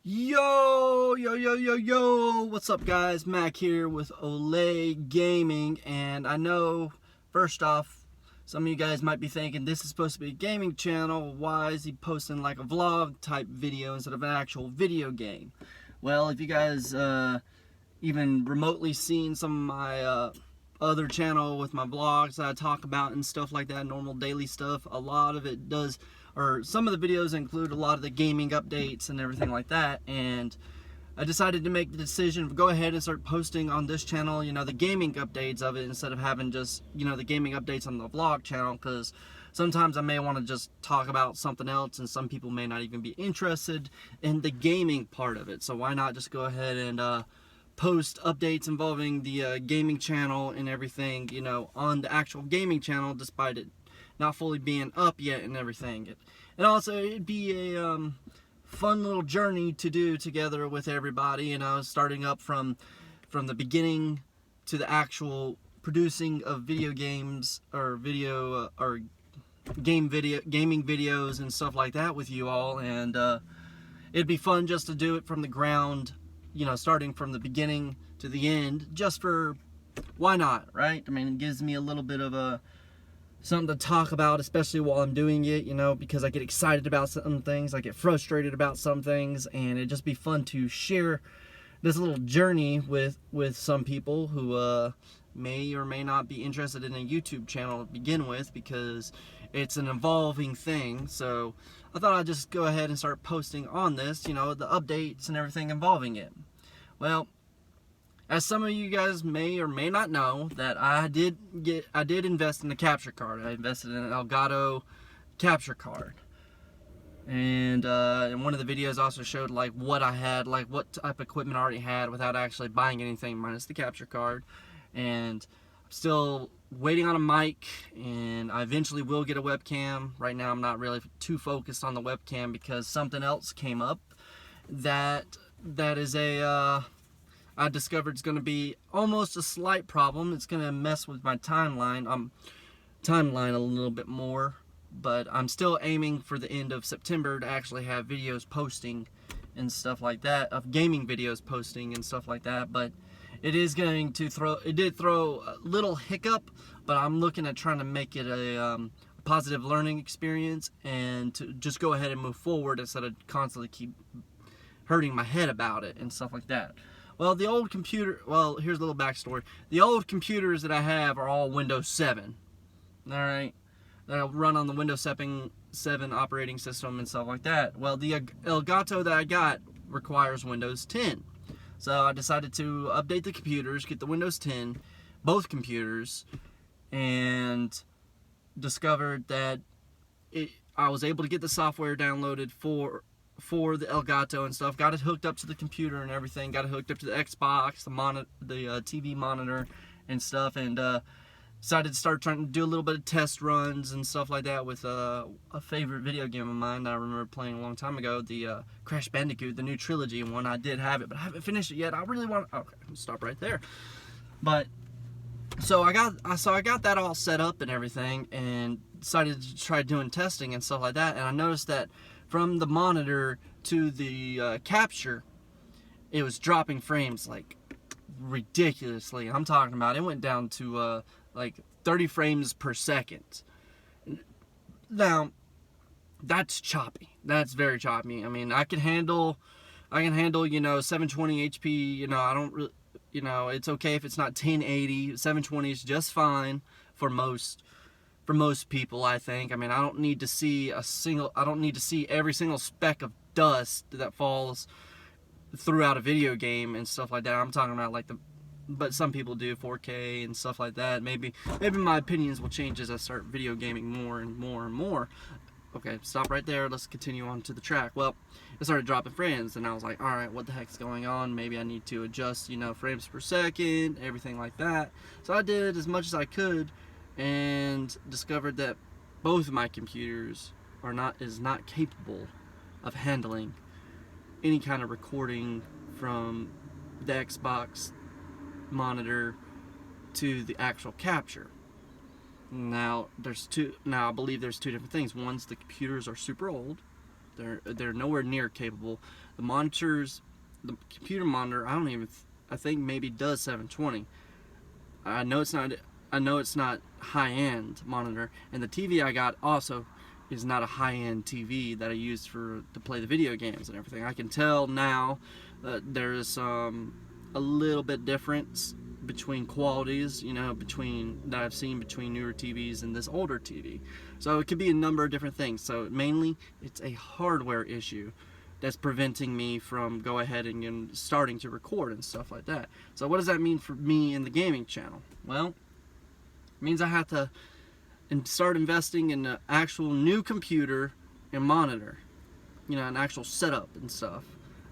Yo, what's up guys? Mac here with Olay Gaming, and I know, first off, some of you guys might be thinking this is supposed to be a gaming channel. Why is he posting like a vlog type video instead of an actual video game? Well, if you guys even remotely seen some of my other channel with my vlogs that I talk about and stuff like that, normal daily stuff, a lot of it does, or some of the videos include a lot of the gaming updates and everything like that, and I decided to make the decision to go ahead and start posting on this channel, the gaming updates of it instead of having just, the gaming updates on the vlog channel, because sometimes I may want to just talk about something else and some people may not even be interested in the gaming part of it. So why not just go ahead and post updates involving the gaming channel and everything, on the actual gaming channel, despite it not fully being up yet and everything. And also, it'd be a fun little journey to do together with everybody, starting up from the beginning to the actual producing of video games or gaming videos and stuff like that with you all. And it'd be fun just to do it from the ground, starting from the beginning to the end, just for why not, right? I mean, it gives me a little bit of something to talk about, especially while I'm doing it, because I get excited about some things, I get frustrated about some things, and it'd just be fun to share this little journey with some people who may or may not be interested in a YouTube channel to begin with, because it's an evolving thing. So I thought I'd just go ahead and start posting on this, the updates and everything involving it. Well, as some of you guys may or may not know, that I did invest in a capture card. I invested in an Elgato capture card, and one of the videos also showed like what I had, like what type of equipment I already had, without actually buying anything minus the capture card. And I'm still waiting on a mic, and I eventually will get a webcam. Right now, I'm not really too focused on the webcam because something else came up that is I discovered it's going to be almost a slight problem. It's going to mess with my timeline a little bit more, but I'm still aiming for the end of September to actually have videos posting and stuff like that, of gaming videos posting and stuff like that. But it did throw a little hiccup, but I'm looking at trying to make it a positive learning experience and to just go ahead and move forward instead of constantly keep hurting my head about it and stuff like that. Well, here's a little backstory. The old computers that I have are all Windows 7. Alright? That'll run on the Windows 7 operating system and stuff like that. Well, the Elgato that I got requires Windows 10. So I decided to update the computers, get the Windows 10, both computers, and discovered that I was able to get the software downloaded for the Elgato and stuff, got it hooked up to the computer and everything, got it hooked up to the Xbox, the TV monitor and stuff, and decided to start trying to do a little bit of test runs and stuff like that with a favorite video game of mine that I remember playing a long time ago, the Crash Bandicoot, the new trilogy one. I did have it, but I haven't finished it yet. I really want to, okay, I'll stop right there. But so I got that all set up and everything, and decided to try doing testing and stuff like that, and I noticed that from the monitor to the capture, it was dropping frames like ridiculously. I'm talking about, it went down to like 30 frames per second. Now, that's choppy. That's very choppy. I mean, I can handle 720 HP. I don't really, it's okay if it's not 1080. 720 is just fine for most people, I think. I mean, I don't need to see every single speck of dust that falls throughout a video game and stuff like that. I'm talking about but some people do 4K and stuff like that. Maybe my opinions will change as I start video gaming more and more and more. Okay, stop right there. Let's continue on to the track. Well, it started dropping frames, and I was like, all right, what the heck's going on? Maybe I need to adjust, frames per second, everything like that. So I did as much as I could, and discovered that both of my computers is not capable of handling any kind of recording from the Xbox monitor to the actual capture. Now I believe there's two different things. One's the computers are super old, They're nowhere near capable. The monitors, the computer monitor, I think maybe does 720. I know it's not high-end monitor, and the TV I got also is not a high-end TV that I use to play the video games and everything. I can tell now that there is a little bit difference between qualities, that I've seen between newer TVs and this older TV. So it could be a number of different things. So mainly it's a hardware issue that's preventing me from go ahead and starting to record and stuff like that. So what does that mean for me in the gaming channel? Well, it means I have to start investing in an actual new computer and monitor, an actual setup and stuff,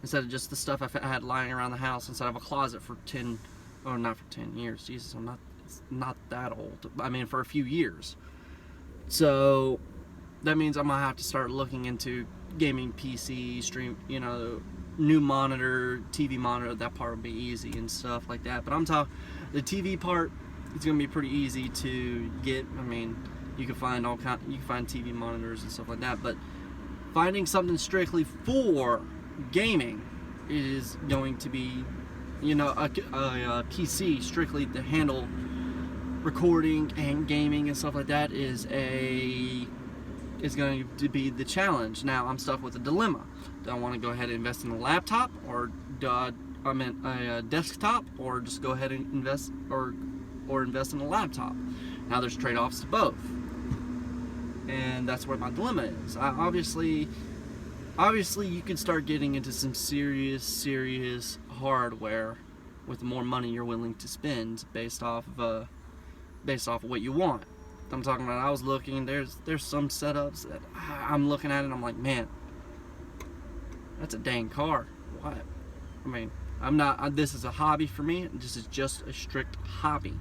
instead of just the stuff I had lying around the house inside of a closet for 10, or not for 10 years, Jesus, it's not that old, I mean for a few years. So that means I'm gonna have to start looking into gaming PC, stream, new monitor, TV monitor. That part will be easy and stuff like that. But I'm talking the TV part. It's gonna be pretty easy to get. I mean, you can find TV monitors and stuff like that. But finding something strictly for gaming is going to be, a PC strictly to handle recording and gaming and stuff like that is going to be the challenge. Now I'm stuck with a dilemma. Do I want to go ahead and invest in a laptop, or a desktop, or just go ahead and invest in a laptop? Now there's trade-offs to both, and that's where my dilemma is. Obviously you can start getting into some serious hardware with the more money you're willing to spend based off of what you want. I'm talking about, I was looking, there's some setups that I'm looking at, and I'm like, man, that's a dang car. What? I mean, this is a hobby for me. This is just a strict hobby.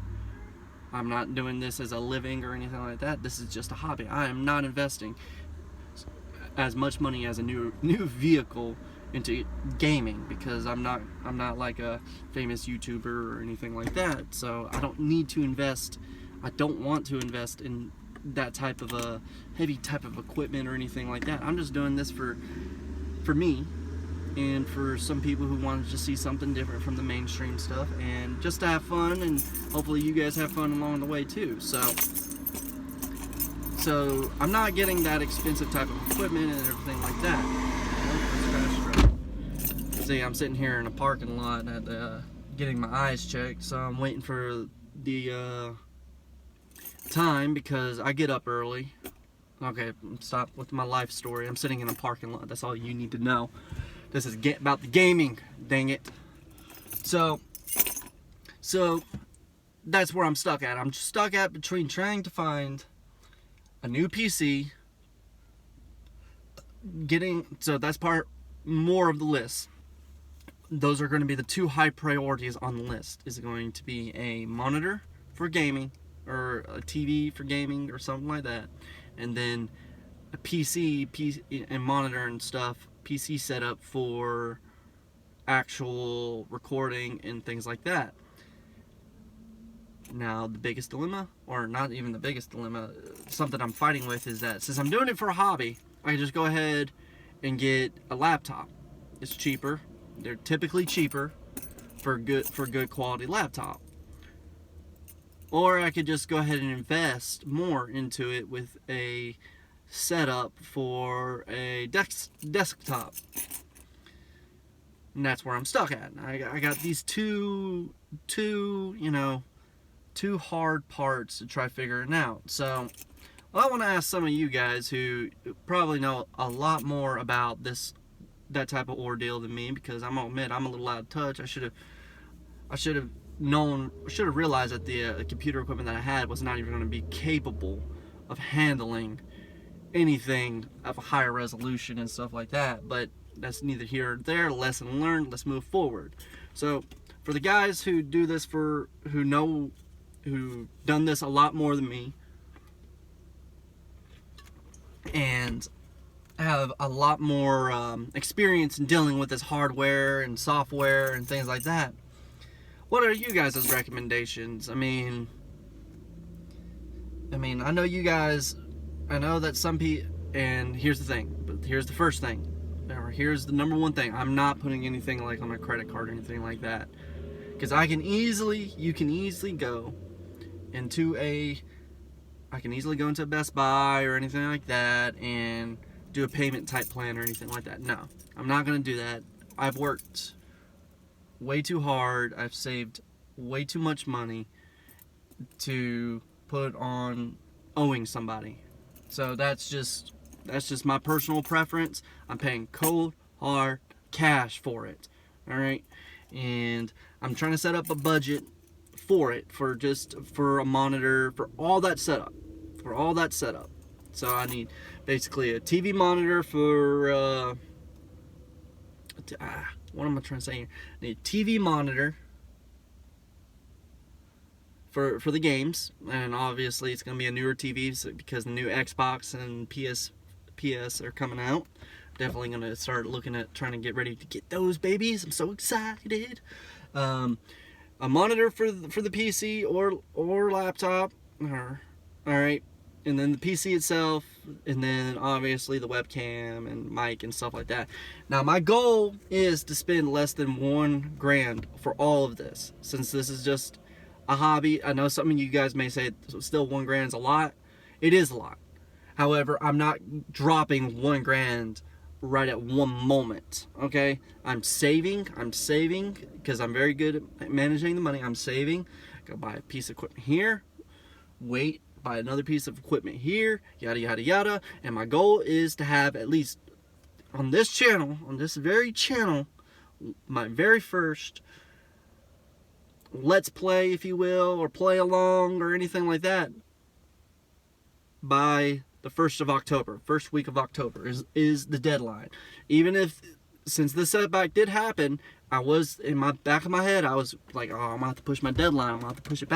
I'm not doing this as a living or anything like that. This is just a hobby. I am not investing as much money as a new vehicle into gaming, because I'm not like a famous YouTuber or anything like that. So I don't need to invest. I don't want to invest in that type of a heavy type of equipment or anything like that. I'm just doing this for me, and for some people who want to just see something different from the mainstream stuff, and just to have fun, and hopefully you guys have fun along the way too. So I'm not getting that expensive type of equipment and everything like that. See, I'm sitting here in a parking lot at getting my eyes checked, so I'm waiting for the time, because I get up early. Okay, stop with my life story. I'm sitting in a parking lot. That's all you need to know. This is about the gaming, dang it. So that's where I'm stuck at. I'm stuck at between trying to find a new PC, so that's part more of the list. Those are going to be the two high priorities on the list. Is going to be a monitor for gaming, or a TV for gaming, or something like that, and then a PC and monitor and stuff, PC setup for actual recording and things like that. Now the biggest dilemma, or not even the biggest dilemma, something I'm fighting with, is that since I'm doing it for a hobby, I can just go ahead and get a laptop. It's cheaper. They're typically cheaper for good quality laptop. Or I could just go ahead and invest more into it with a setup for a desktop. And that's where I'm stuck at. I got these two hard parts to try figuring out. So I want to ask some of you guys who probably know a lot more about that type of ordeal than me, because I'm gonna admit I'm a little out of touch. I should have realized that the computer equipment that I had was not even going to be capable of handling anything of a higher resolution and stuff like that. But that's neither here or there. Lesson learned. Let's move forward. So for the guys who do this, who've done this a lot more than me, and have a lot more experience in dealing with this hardware and software and things like that, what are you guys' recommendations? I mean, I know you guys, I know that some people, And here's the thing, but here's the first thing, or here's the number one thing. I'm not putting anything like on a credit card or anything like that, because you can easily go into a Best Buy or anything like that and do a payment type plan or anything like that. No, I'm not gonna do that. I've worked way too hard. I've saved way too much money to put on owing somebody. So that's just my personal preference. I'm paying cold hard cash for it. All right, and I'm trying to set up a budget for it, for a monitor, for all that setup. So I need basically a TV monitor for what am I trying to say here? I need a TV monitor for the games, and obviously it's going to be a newer TV because the new Xbox and PS are coming out. Definitely going to start looking at trying to get ready to get those babies. I'm so excited. A monitor for the PC or laptop. All right, and then the PC itself, and then obviously the webcam and mic and stuff like that. Now my goal is to spend less than $1,000 for all of this, since this is just a hobby. I know some of you guys may say still $1,000 is a lot. It is a lot. However, I'm not dropping $1,000 right at one moment. Okay, I'm saving because I'm very good at managing the money. I'm saving. Go buy a piece of equipment here, wait, buy another piece of equipment here, yada yada yada. And my goal is to have at least on this very channel, my very first let's play, if you will, or play along or anything like that, by the 1st of October. First week of October is the deadline. Even if, since this setback did happen, I was, in my back of my head, I was like, oh, I'm going to have to push my deadline. I'm going to have to push it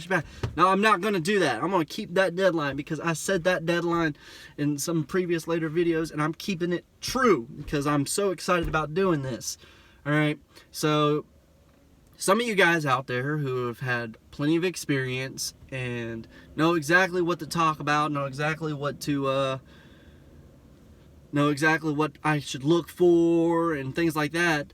back. No, I'm not going to do that. I'm going to keep that deadline because I said that deadline in some previous later videos, and I'm keeping it true because I'm so excited about doing this. All right. So some of you guys out there who have had plenty of experience and know exactly what to talk about, know exactly what I should look for and things like that,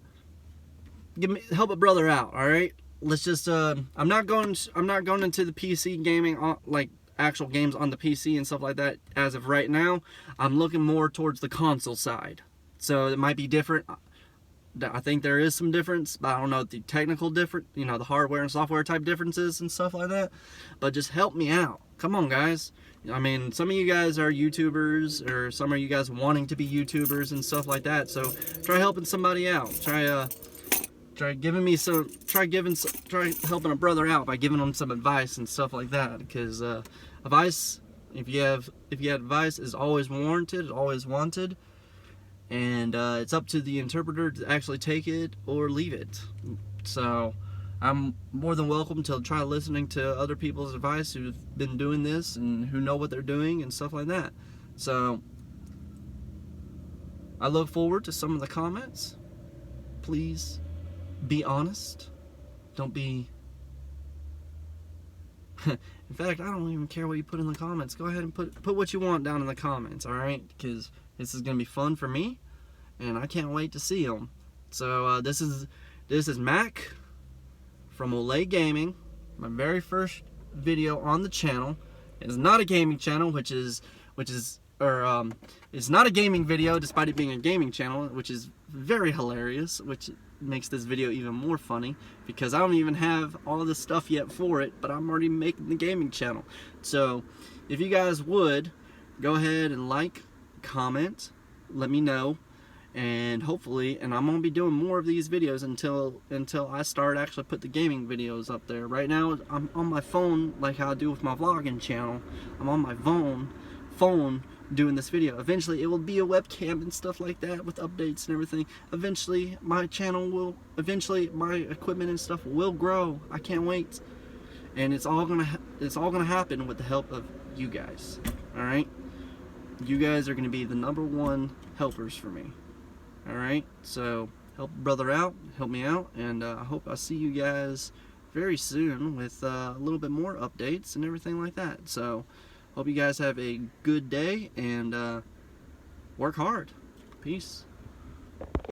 help a brother out. All right, let's just I'm not going into the PC gaming, like actual games on the PC and stuff like that as of right now. I'm looking more towards the console side, so it might be different. I think there is some difference, but I don't know the technical difference, the hardware and software type differences and stuff like that. But just help me out. Come on, guys. I mean, some of you guys are YouTubers, or some of you guys wanting to be YouTubers and stuff like that. So try helping somebody out. Try helping a brother out by giving them some advice and stuff like that. Because advice, if you had advice, is always warranted, always wanted. And it's up to the interpreter to actually take it or leave it. So I'm more than welcome to try listening to other people's advice who've been doing this and who know what they're doing and stuff like that. So I look forward to some of the comments. Please be honest. Don't be... In fact, I don't even care what you put in the comments. Go ahead and put what you want down in the comments, alright? Because this is going to be fun for me, and I can't wait to see them. So this is Mac from Olay Gaming, my very first video on the channel. It is not a gaming channel, it's not a gaming video despite it being a gaming channel, which is very hilarious, which makes this video even more funny because I don't even have all this stuff yet for it, but I'm already making the gaming channel. So if you guys would go ahead and like, comment, let me know, and hopefully, and I'm gonna be doing more of these videos until I start actually put the gaming videos up there. Right now I'm on my phone, like how I do with my vlogging channel. I'm on my phone doing this video. Eventually it will be a webcam and stuff like that with updates and everything. Eventually my equipment and stuff will grow. I can't wait, and it's all gonna happen with the help of you guys. All right, you guys are gonna be the #1 helpers for me. All right, so help a brother out, help me out, and I hope I see you guys very soon with a little bit more updates and everything like that. So hope you guys have a good day, and work hard. Peace.